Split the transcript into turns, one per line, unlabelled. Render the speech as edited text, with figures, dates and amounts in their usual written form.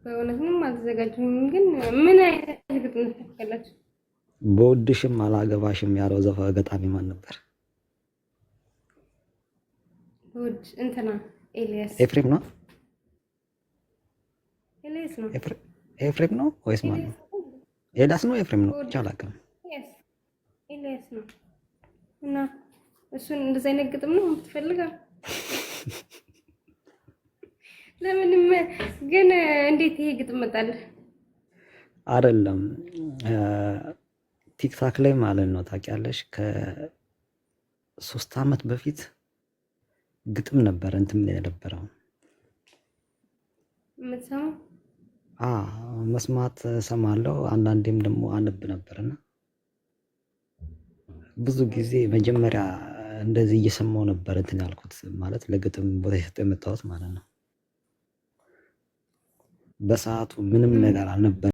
በእውነትም አልተዘጋጀሁም። ግን ምን አይነት ግጥም ትፈልጋላችሁ?
በውድሽም አላገባሽም ያለው ገጣሚ ማን ነበር?
በውድ እንትና ኤልያስ
ኤፍሬም ነው።
ኤልያስ ነው
ኤፍሬም ነው ወይስ ማን ነው? ኤልያስ ነው ኤፍሬም ነው? ብቻ አላውቅም።
ኤልያስ ነው። እና እሱን እንደዛ አይነት ግጥም ነው የምትፈልገው? ለምንም ግን እንዴት ይሄ ግጥም መጣልህ?
አይደለም ቲክታክ ላይ ማለት ነው ታውቂያለሽ፣ ከ3 ዓመት በፊት ግጥም ነበር እንትን የነበረው
የምትሰማው?
መስማት ሰማለሁ፣ አንዳንዴም ደግሞ አነብ ነበርና ብዙ ጊዜ መጀመሪያ እንደዚህ እየሰማው ነበር እንትን ያልኩት ማለት ለግጥም ቦታ የሰጠው የመጣሁት ማለት ነው። በሰዓቱ ምንም ነገር አልነበር